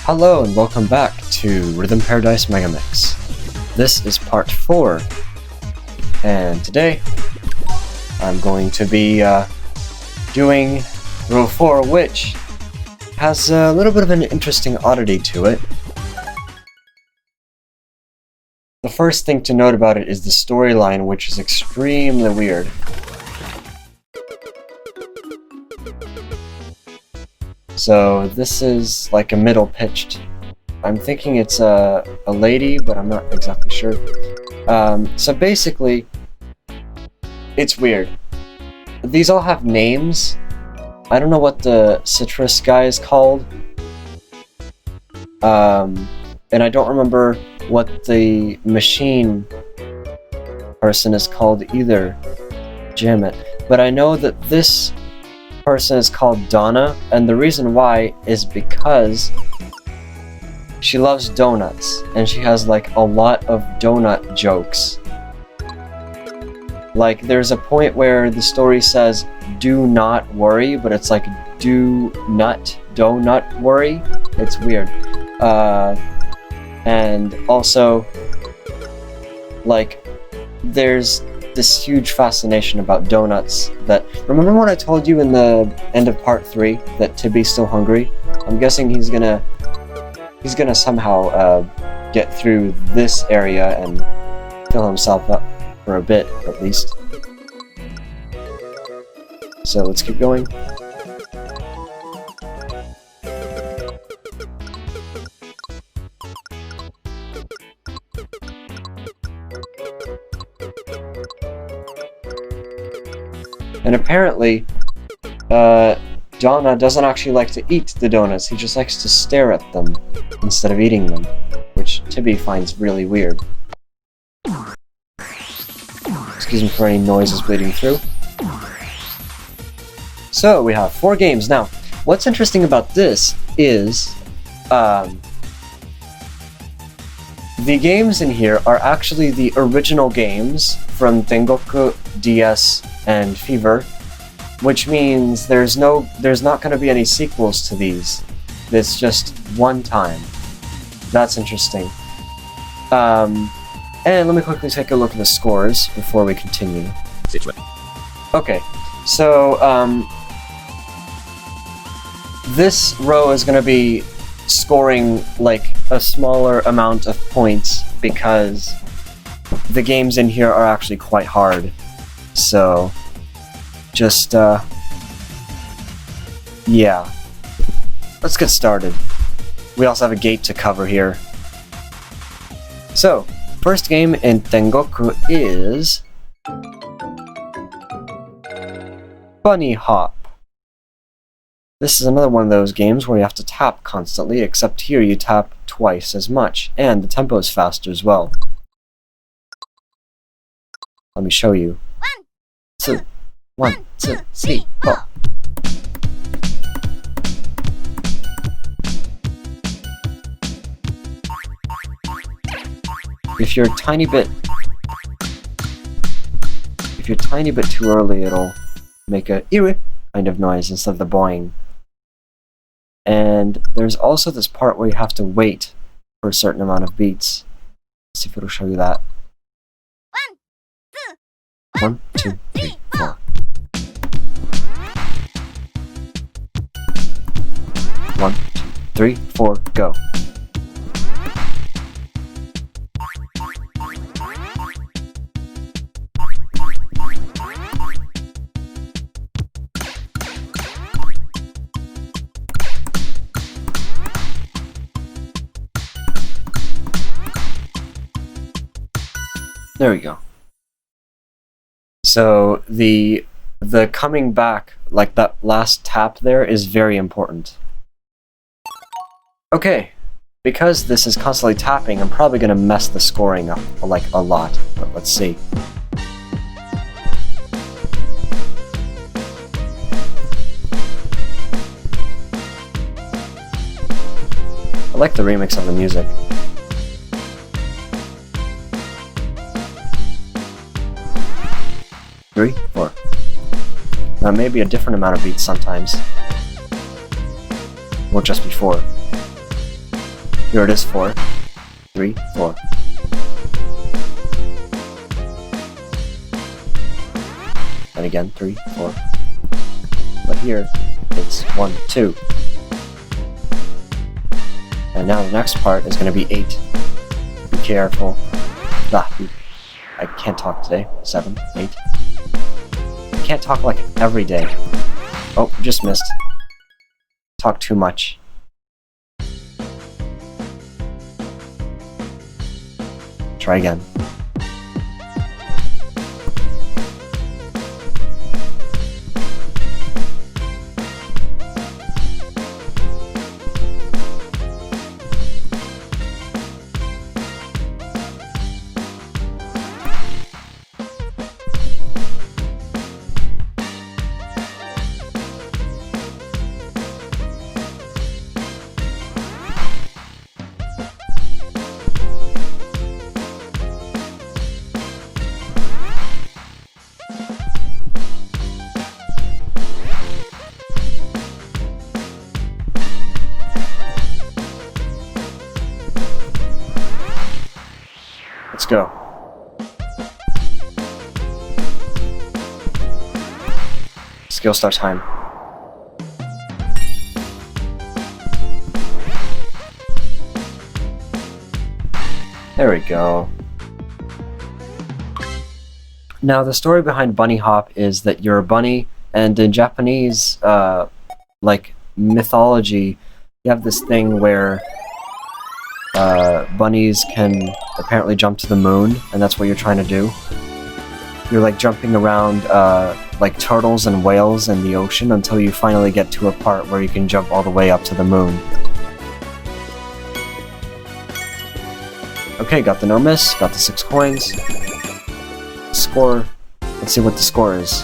Hello and welcome back to Rhythm Paradise Megamix. This is part 4, and today I'm going to be doing row 4, which has a little bit of an interesting oddity to it. The first thing to note about it is the storyline, which is extremely weird. So this is like a middle pitched. I'm thinking it's a lady, but I'm not exactly sure. So basically, it's weird. These all have names. I don't know what the citrus guy is called. And I don't remember what the machine person is called either. Damn it. But I know that this person is called Donna, and the reason why is because she loves donuts, and she has like a lot of donut jokes. Like there's a point where the story says do not worry, but it's like do not worry. It's weird. And also like there's this huge fascination about donuts that... Remember when I told you in the end of part 3 that Tibby's still hungry? I'm guessing he's gonna somehow get through this area and fill himself up for a bit, at least. So let's keep going. And apparently, Donna doesn't actually like to eat the donuts, he just likes to stare at them instead of eating them, which Tibby finds really weird. Excuse me for any noises bleeding through. So, we have 4 games. Now, what's interesting about this is, the games in here are actually the original games from Tengoku, DS, and Fever, which means there's not going to be any sequels to these. It's just one time. That's interesting. And let me quickly take a look at the scores before we continue. Okay, so this row is going to be scoring like a smaller amount of points because the games in here are actually quite hard. So, just, yeah. Let's get started. We also have a gate to cover here. So, first game in Tengoku is... Bunnyhop. This is another one of those games where you have to tap constantly, except here you tap twice as much, and the tempo is faster as well. Let me show you. 1, 2, 3, 4. If you're a tiny bit too early, it'll make a "iri" kind of noise instead of the boing. And there's also this part where you have to wait for a certain amount of beats. Let's see if it'll show you that. 1, 2, 3, 4. 1, 2, 3, 4, go. There we go. So the coming back, like that last tap there, is very important. Okay, because this is constantly tapping, I'm probably going to mess the scoring up, like, a lot, but let's see. I like the remix of the music. Three, 4. Maybe a different amount of beats sometimes. Or just before. Here it is, 4, 3, 4. And again, 3, 4. But here, it's 1, 2. And now the next part is going to be 8. Be careful. I can't talk today. 7, 8. I can't talk like every day. Oh, just missed. Talk too much. Try again. Let's go. Skill star time. There we go. Now the story behind Bunnyhop is that you're a bunny, and in Japanese, like mythology, you have this thing where bunnies can apparently jump to the moon, and that's what you're trying to do. You're like jumping around like turtles and whales in the ocean until you finally get to a part where you can jump all the way up to the moon. Okay, got the no miss, got the 6 coins. Score. Let's see what the score is.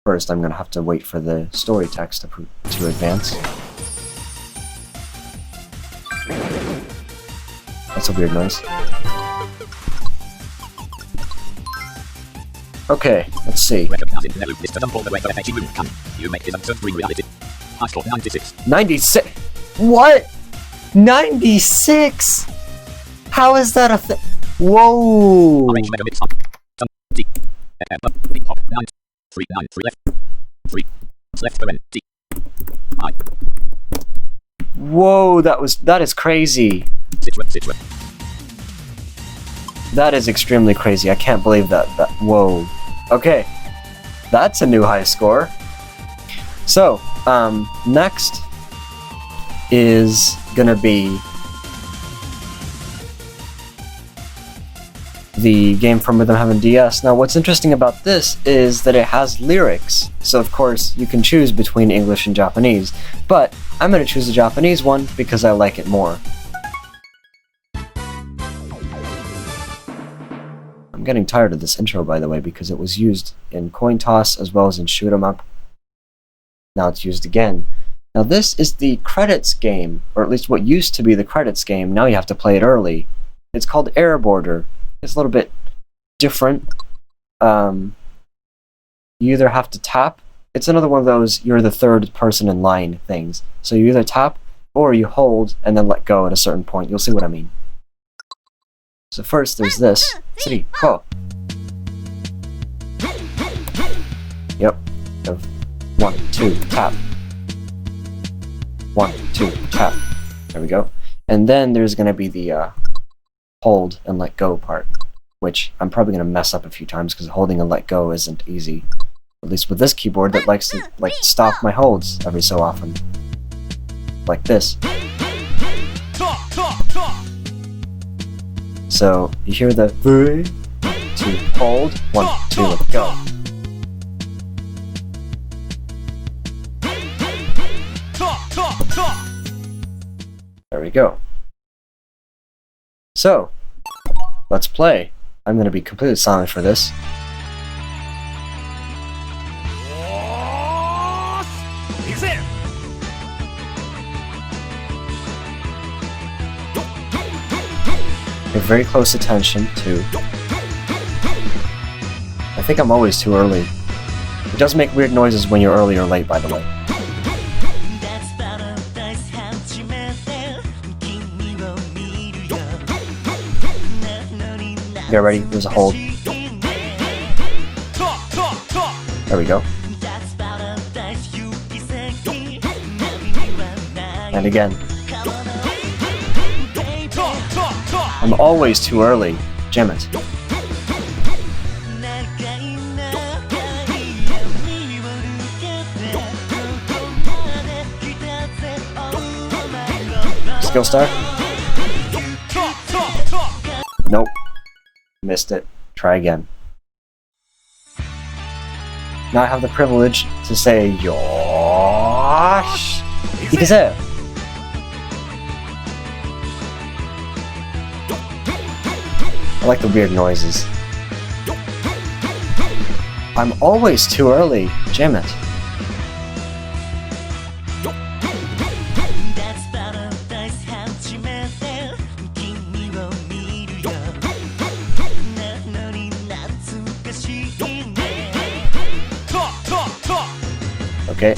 First, I'm gonna have to wait for the story text to advance. That's a weird noise. Okay, let's see. 96. What? 96? How is that a thing? Whoa! Whoa, that is crazy. That is extremely crazy. I can't believe that. Whoa. Okay. That's a new high score. So, next is gonna be the game from Rhythm Heaven DS. Now, what's interesting about this is that it has lyrics. So, of course, you can choose between English and Japanese. But I'm gonna choose the Japanese one because I like it more. I'm getting tired of this intro, by the way, because it was used in Coin Toss as well as in Shoot 'em Up. Now it's used again. Now this is the credits game, or at least what used to be the credits game. Now you have to play it early. It's called Air Border. It's a little bit different. You either have to tap. It's another one of those you're the third person in line things. So you either tap or you hold and then let go at a certain point. You'll see what I mean. So first there's this. 3, 4. Yep. 1, 2, tap. 1, 2, tap. There we go. And then there's gonna be the hold and let go part, which I'm probably gonna mess up a few times because holding and let go isn't easy. At least with this keyboard that likes to stop my holds every so often. Like this. So you hear the 3, 2, hold, 1, 2, let go. There we go. So, let's play. I'm going to be completely silent for this. Pay very close attention to... I think I'm always too early. It does make weird noises when you're early or late, by the way. Get ready, there's a hold. There we go. And again. I'm always too early. Damn it. Skill star? Nope. Missed it. Try again. Now I have the privilege to say Yosh! Because I like the weird noises. I'm always too early. Damn it. Okay.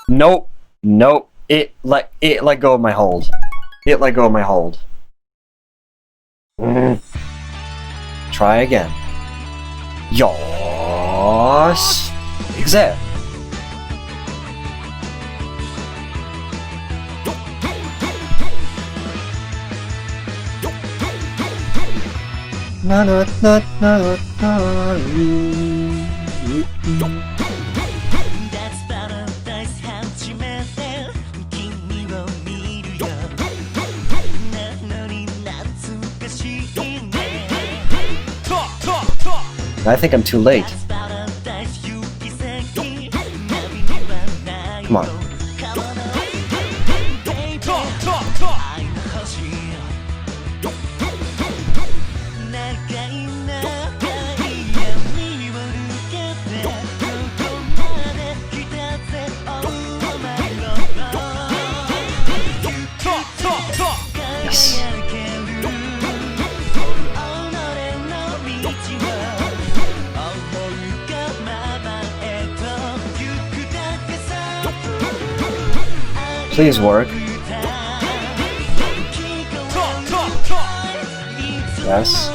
Nope. Nope. It let go of my hold. It let go of my hold. Try again. Yosh. Exit. Na na na na na. I think I'm too late. Come on. Yes. Please work. Yes.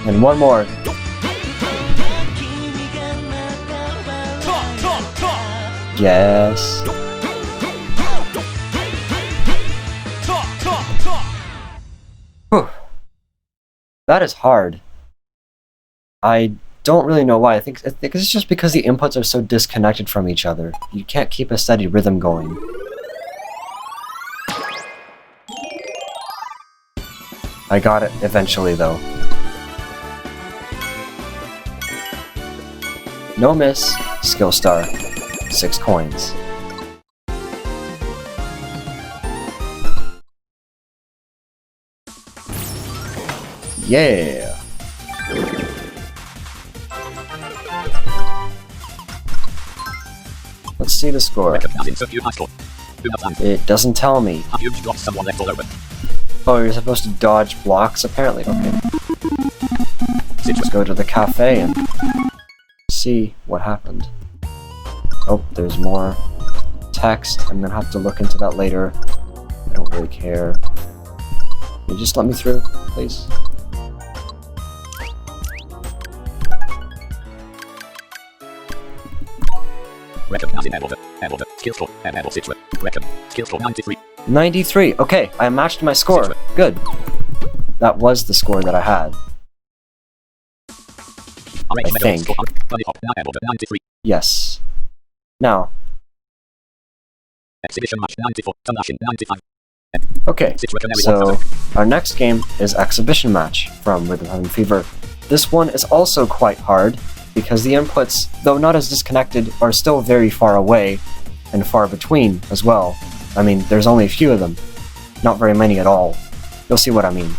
And one more. Yes. Whew. That is hard. I don't really know why. I think it's just because the inputs are so disconnected from each other. You can't keep a steady rhythm going. I got it eventually, though. No miss. Skill star. 6 coins. Yeah! Let's see the score. It doesn't tell me. Oh, you're supposed to dodge blocks, apparently. Okay. Let's go to the cafe and see what happened. Oh, there's more text. I'm gonna have to look into that later. I don't really care. Can you just let me through, please? Skill score 93. 93. Okay, I matched my score. Good. That was the score that I had. I think. Yes. Now. Exhibition match 94. 95. Okay, so our next game is Exhibition Match from Rhythm Fever. This one is also quite hard, because the inputs, though not as disconnected, are still very far away, and far between as well. I mean, there's only a few of them. Not very many at all. You'll see what I mean.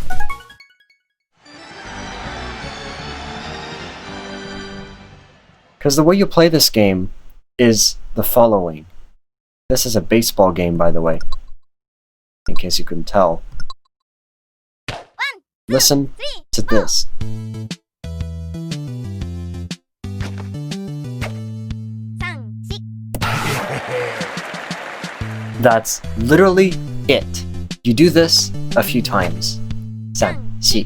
Because the way you play this game is the following. This is a baseball game, by the way. In case you couldn't tell. Listen to this. That's literally it. You do this a few times. 3、4.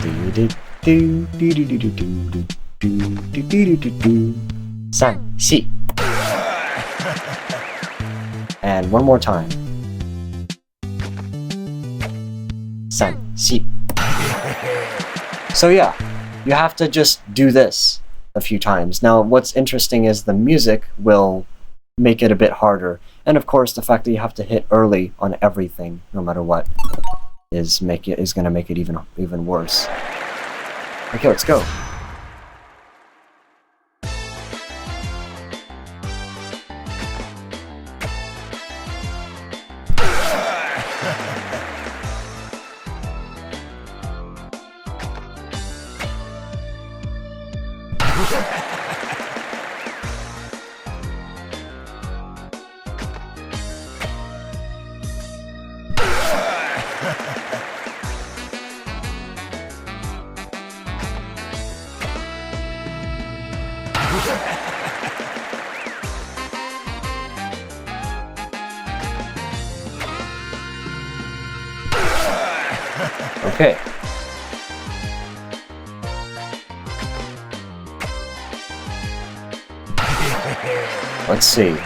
3、4. And one more time. 3、4. So yeah, you have to just do this a few times. Now, what's interesting is the music will make it a bit harder. And of course, the fact that you have to hit early on everything, no matter what, is going to make it even worse. Okay, let's go. Okay. Let's see.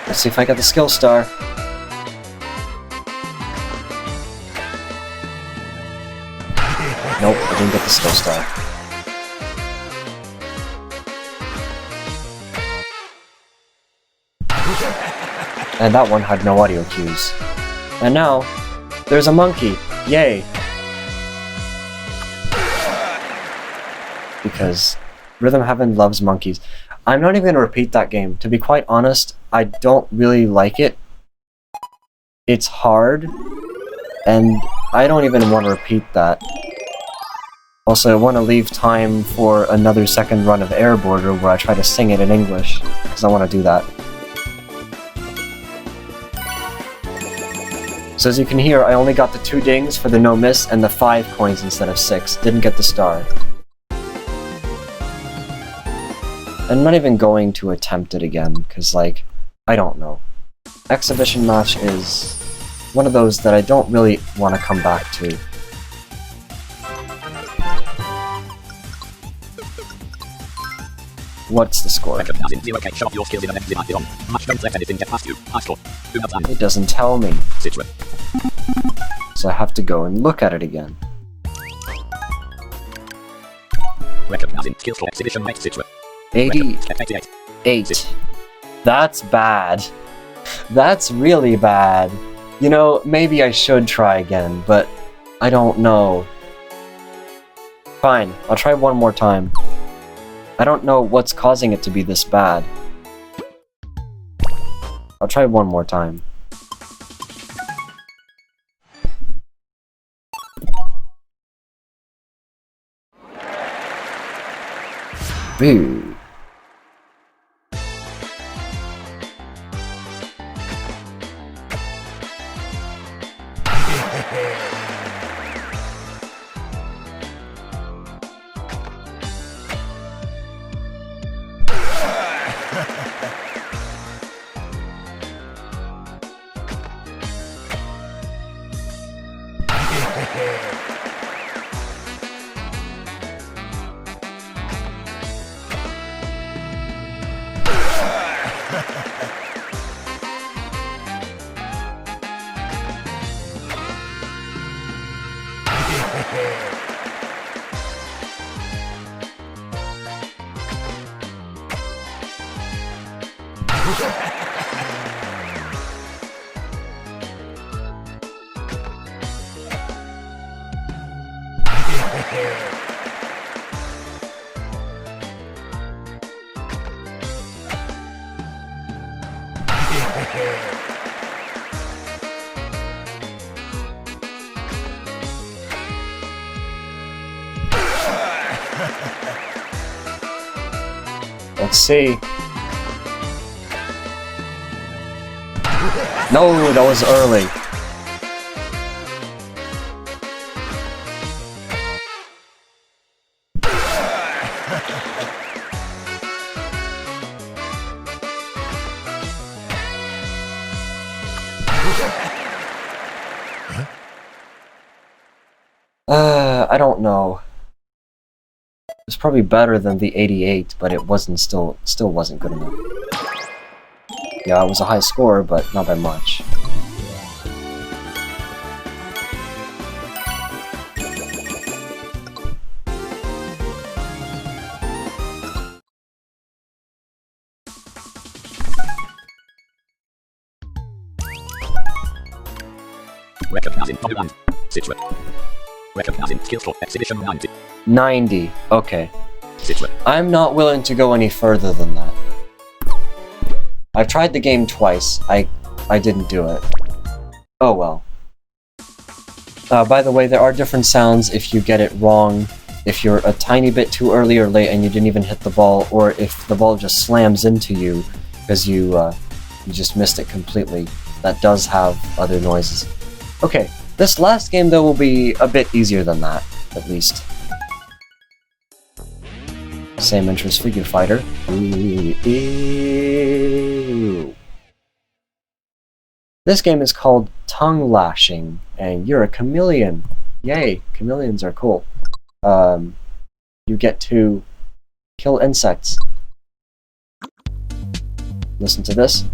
Let's see if I got the skill star. Nope, I didn't get the skill star. And that one had no audio cues. And now, there's a monkey. Yay! Because Rhythm Heaven loves monkeys. I'm not even going to repeat that game. To be quite honest, I don't really like it. It's hard, and I don't even want to repeat that. Also, I want to leave time for another second run of Air Border where I try to sing it in English, because I want to do that. So as you can hear, I only got the 2 dings for the no miss and the 5 coins instead of 6. Didn't get the star. I'm not even going to attempt it again, because, like, I don't know. Exhibition match is one of those that I don't really want to come back to. What's the score? It doesn't tell me. So I have to go and look at it again. 88. That's bad. That's really bad. You know, maybe I should try again, but I don't know. Fine, I'll try one more time. I don't know what's causing it to be this bad. I'll try one more time. Boo. Let's see. No, that was early. I don't know. It's probably better than the 88, but it wasn't still wasn't good enough. Yeah, it was a high score, but not by much. Recognizing Polyland. Citra. Recognizing skill score exhibition 90. 90. Okay. Citra. I'm not willing to go any further than that. I've tried the game twice. I didn't do it. Oh well. By the way, there are different sounds if you get it wrong, if you're a tiny bit too early or late and you didn't even hit the ball, or if the ball just slams into you because you just missed it completely. That does have other noises. Okay, this last game though will be a bit easier than that, at least. Same interest figure fighter. Ew. This game is called Tongue Lashing, and you're a chameleon. Yay, chameleons are cool. You get to kill insects. Listen to this.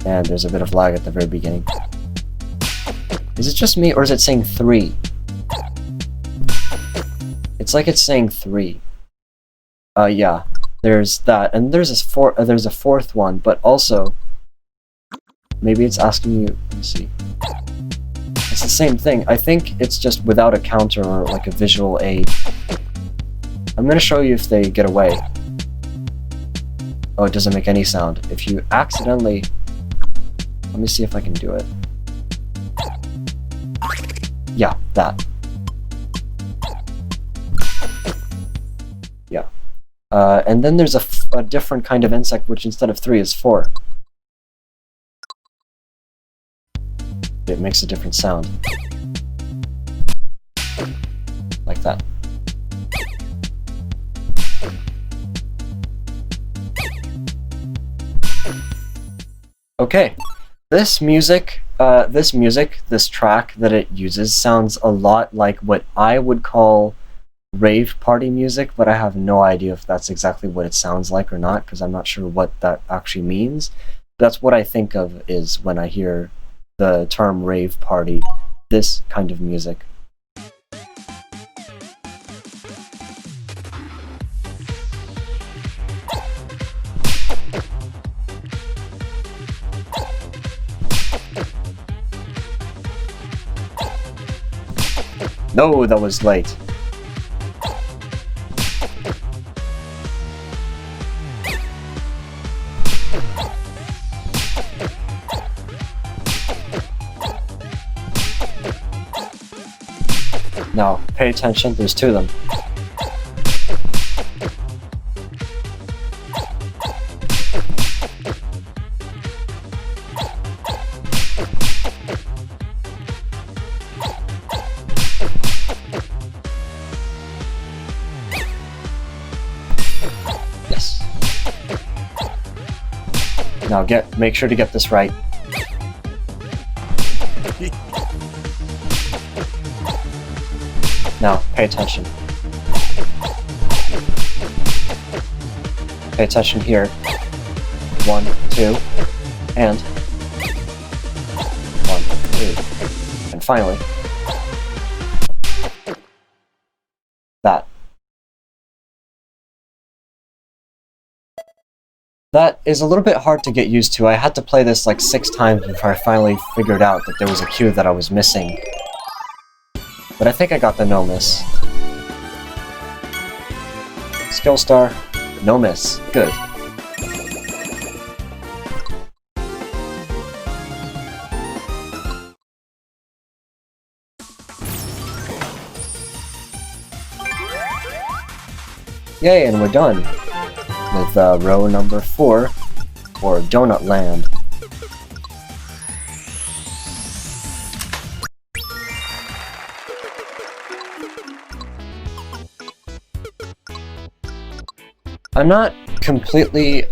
And there's a bit of lag at the very beginning. Is it just me, or is it saying 3? It's like it's saying 3. Yeah. There's that, and there's a fourth one, but also maybe it's asking you. Let me see. It's the same thing. I think it's just without a counter or like a visual aid. I'm gonna show you if they get away. Oh, it doesn't make any sound. If you accidentally, let me see if I can do it. Yeah, that. Yeah. And then there's a different kind of insect, which instead of 3 is 4. It makes a different sound. Like that. Okay. This track that it uses sounds a lot like what I would call rave party music, but I have no idea if that's exactly what it sounds like or not, because I'm not sure what that actually means. That's what I think of is when I hear the term rave party, this kind of music. No, that was late. Now, pay attention, there's 2 of them. Yes. Now make sure to get this right. Now, pay attention. Pay attention here. 1, 2, and 1, 2. And finally, that. That is a little bit hard to get used to. I had to play this like 6 times before I finally figured out that there was a cue that I was missing. But I think I got the no miss. Skill star, no miss. Good. Yay, and we're done with row number 4, or Donut Land. I'm not completely,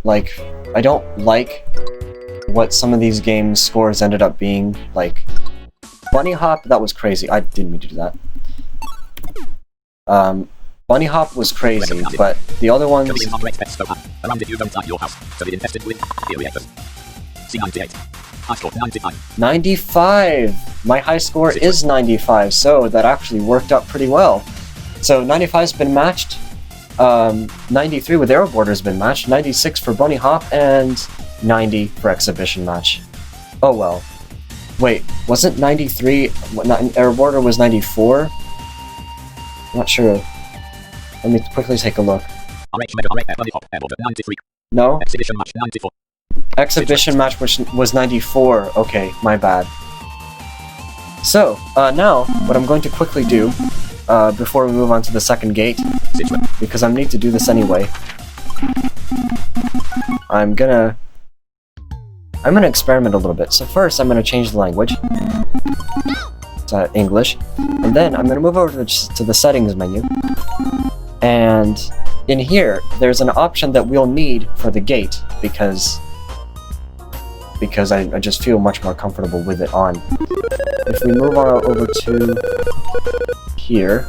like, I don't like what some of these games' scores ended up being. Like, Bunnyhop, that was crazy. I didn't mean to do that. Bunnyhop was crazy, but the other ones... Around it you don't like your house, so it infested with reactors. See 98. I scored 99. 95! My high score is 95, so that actually worked out pretty well. So 95's been matched, 93 with Arrow Border has been matched, 96 for Bunnyhop, and 90 for Exhibition Match. Oh well. Wait, wasn't 93... Arrow Border was 94? I'm not sure. Let me quickly take a look. No? Exhibition match 94. Exhibition match was 94. Okay, my bad. So, now, what I'm going to quickly do, before we move on to the second gate, because I need to do this anyway, I'm gonna experiment a little bit. So first, I'm gonna change the language to English, and then I'm gonna move over to the settings menu, and in here, there's an option that we'll need for the gate, because I just feel much more comfortable with it on. If we move on over to here,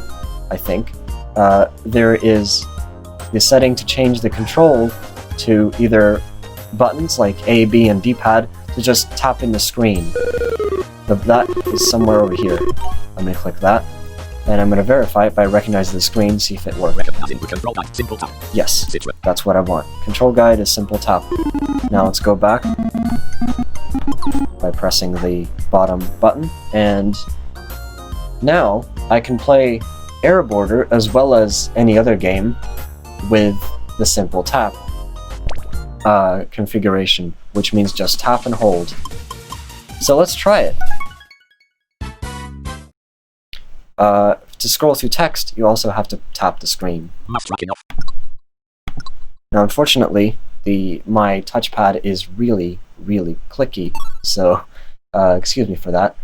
I think, there is the setting to change the control to either buttons like A, B, and D-pad to just tap in the screen. That is somewhere over here. I'm going to click that, and I'm going to verify it by recognizing the screen, see if it works. Yes, that's what I want. Control guide is simple tap. Now let's go back by pressing the bottom button, and now I can play Arrow Border as well as any other game with the simple tap configuration, which means just tap and hold. So let's try it. To scroll through text, you also have to tap the screen. Now, unfortunately, my touchpad is really, really clicky, so excuse me for that.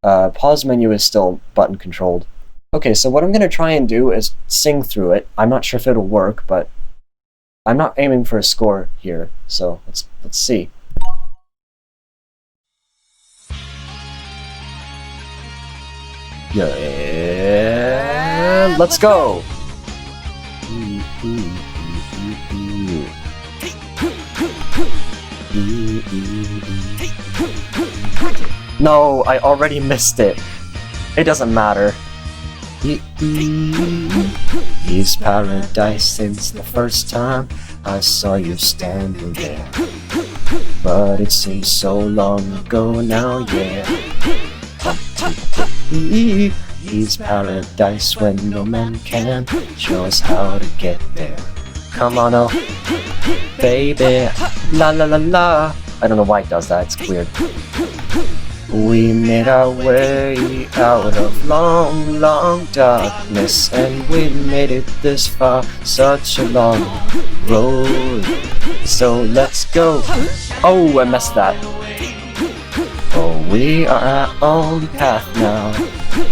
Pause menu is still button controlled. Okay, so what I'm going to try and do is sing through it. I'm not sure if it'll work, but I'm not aiming for a score here, so let's see. Yeah, let's go! No, I already missed it. It doesn't matter. It's paradise since the first time I saw you standing there. But it seems so long ago now, yeah. It's paradise when no man can show us how to get there. Come on, oh, baby, la la la la. I don't know why it does that, it's weird. We made our way out of long, long darkness, and we made it this far, such a long road. So let's go. Oh, I messed that. Oh, we are our own path now,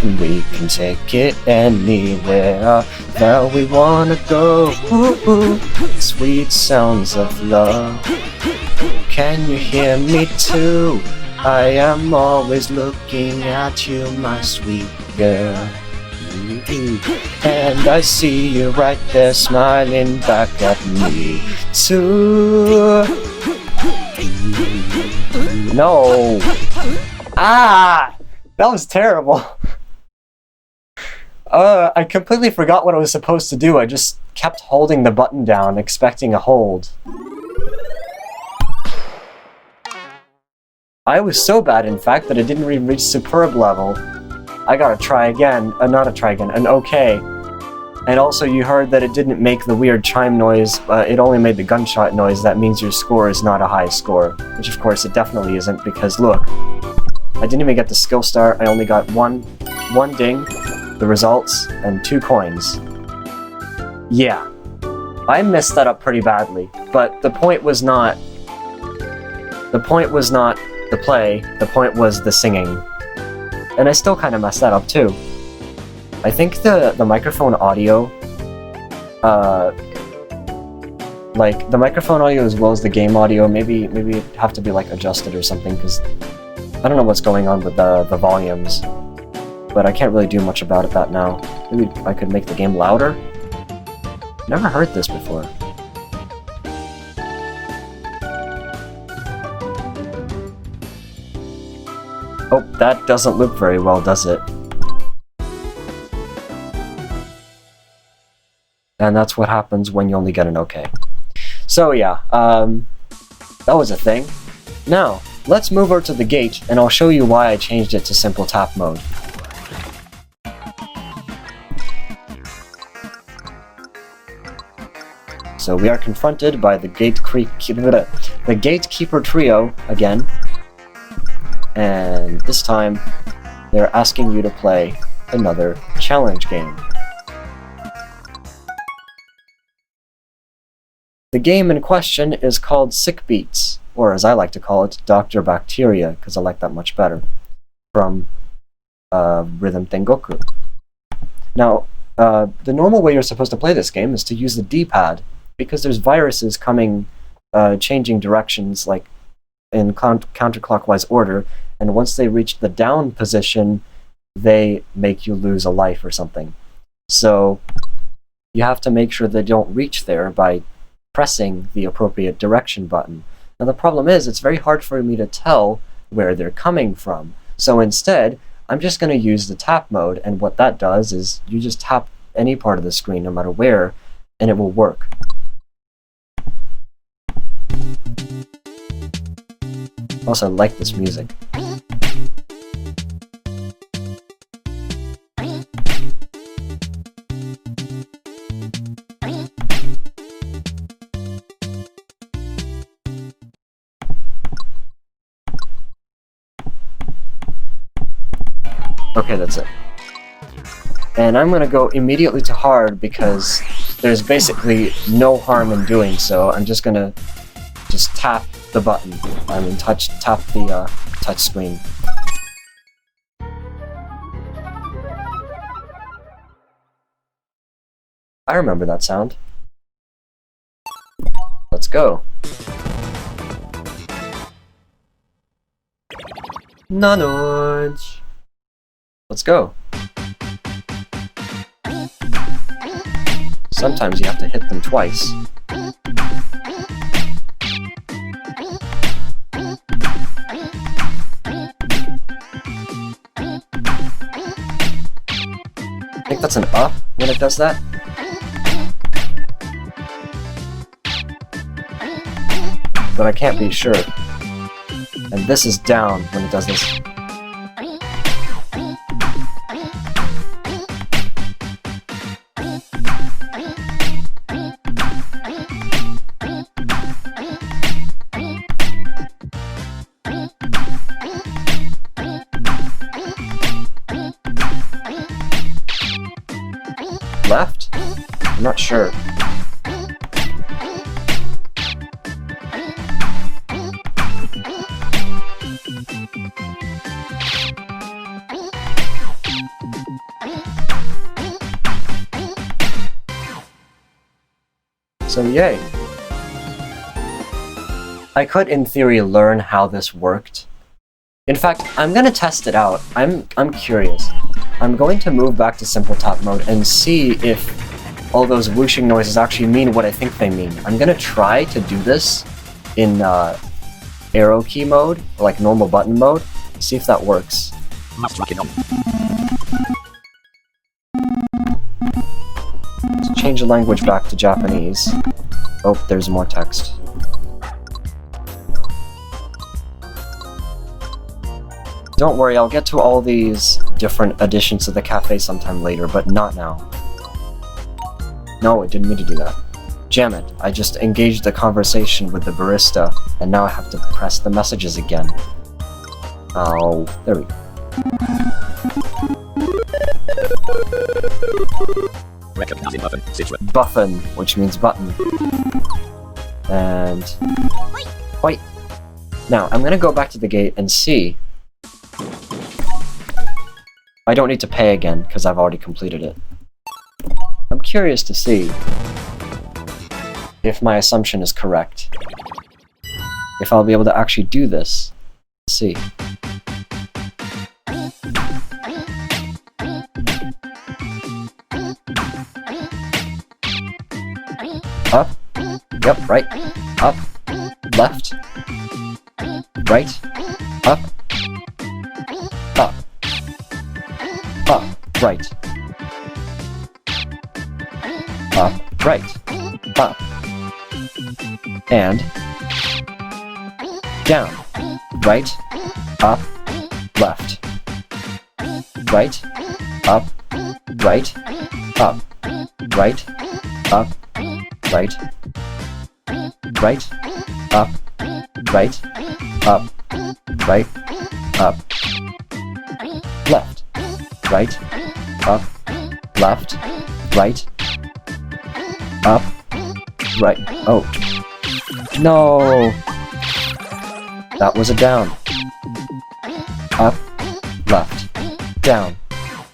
and we can take it anywhere that we wanna go. Ooh, ooh. Sweet sounds of love. Can you hear me too? I am always looking at you, my sweet girl. And I see you right there smiling back at me too. No. Ah! That was terrible. I completely forgot what I was supposed to do. I just kept holding the button down, expecting a hold. I was so bad, in fact, that I didn't even reach superb level. I gotta try again. An okay. And also, you heard that it didn't make the weird chime noise, it only made the gunshot noise. That means your score is not a high score. Which, of course, it definitely isn't, because look. I didn't even get the skill star, I only got one ding, the results, and 2 coins. Yeah. I messed that up pretty badly, but the point was not... The point was not the play, the point was the singing. And I still kind of messed that up too. I think the microphone audio, like, the microphone audio as well as the game audio, maybe it'd have to be, like, adjusted or something, because I don't know what's going on with the volumes. But I can't really do much about that now. Maybe I could make the game louder? Never heard this before. Oh, that doesn't loop very well, does it? And that's what happens when you only get an okay. So yeah, that was a thing. Now, let's move over to the gate, and I'll show you why I changed it to simple tap mode. So we are confronted by the gatekeeper trio again, and this time they're asking you to play another challenge game. The game in question is called Sick Beats, or as I like to call it, Dr. Bacteria, because I like that much better, from Rhythm Tengoku. Now, the normal way you're supposed to play this game is to use the D-pad, because there's viruses coming, changing directions, like in counterclockwise order, and once they reach the down position, they make you lose a life or something. So you have to make sure they don't reach there by pressing the appropriate direction button. Now the problem is, it's very hard for me to tell where they're coming from. So instead, I'm just going to use the tap mode, and what that does is you just tap any part of the screen, no matter where, and it will work. Also, I like this music. Okay, that's it. And I'm gonna go immediately to hard because there's basically no harm in doing so. I'm just gonna tap the button. I mean, tap the touch screen. I remember that sound. Let's go. Nanoj. Let's go. Sometimes you have to hit them twice. I think that's an up when it does that. But I can't be sure. And this is down when it does this. Left? I'm not sure. So yay. I could, in theory, learn how this worked. In fact, I'm gonna test it out. I'm curious. I'm going to move back to simple tap mode and see if all those whooshing noises actually mean what I think they mean. I'm gonna try to do this in arrow key mode, or like normal button mode, see if that works. Let's change the language back to Japanese. Oh, there's more text. Don't worry, I'll get to all these different additions to the cafe sometime later, but not now. No, I didn't mean to do that. Jam it, I just engaged the conversation with the barista, and now I have to press the messages again. Oh, there we go. Second as in button, situation. Buffin, which means button. And... Wait. Now, I'm gonna go back to the gate and see. I don't need to pay again, because I've already completed it. I'm curious to see if my assumption is correct. If I'll be able to actually do this. Let's see. Up. Yep, right. Up. Left. Right. Up. Up. Up. Right. Up. Right. Up. And down. Right. Up. Left. Right. Up. Right. Up. Right. Up. Right. Right. Up. Right. Up. Right. Up. Left. Right. Up. Left. Right. Up. Right. Oh. No! That was a down. Up. Left. Down.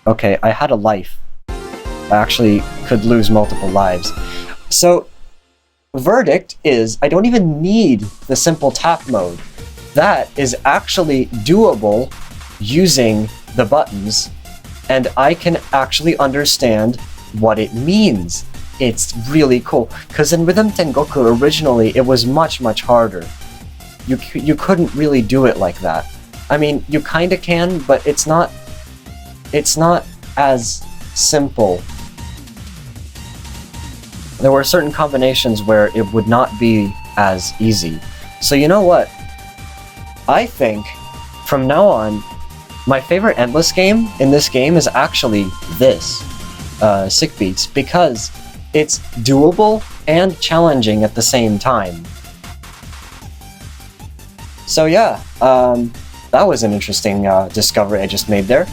Okay, I had a life. I actually could lose multiple lives. So, verdict is, I don't even need the simple tap mode. That is actually doable using the buttons, and I can actually understand what it means. It's really cool, because in Rhythm Tengoku originally it was much harder. You couldn't really do it like that. I mean, you kinda can, but it's not as simple. There were certain combinations where it would not be as easy. So you know what? I think, from now on, my favorite endless game in this game is actually this, Sick Beats, because it's doable and challenging at the same time. So yeah, that was an interesting discovery I just made there.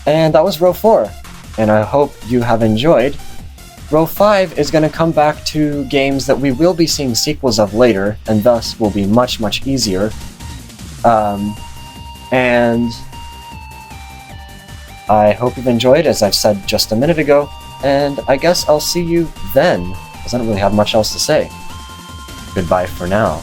And that was row 4, and I hope you have enjoyed. Row 5 is going to come back to games that we will be seeing sequels of later, and thus will be much easier. And I hope you've enjoyed, as I've said just a minute ago, and I guess I'll see you then, because I don't really have much else to say. Goodbye for now.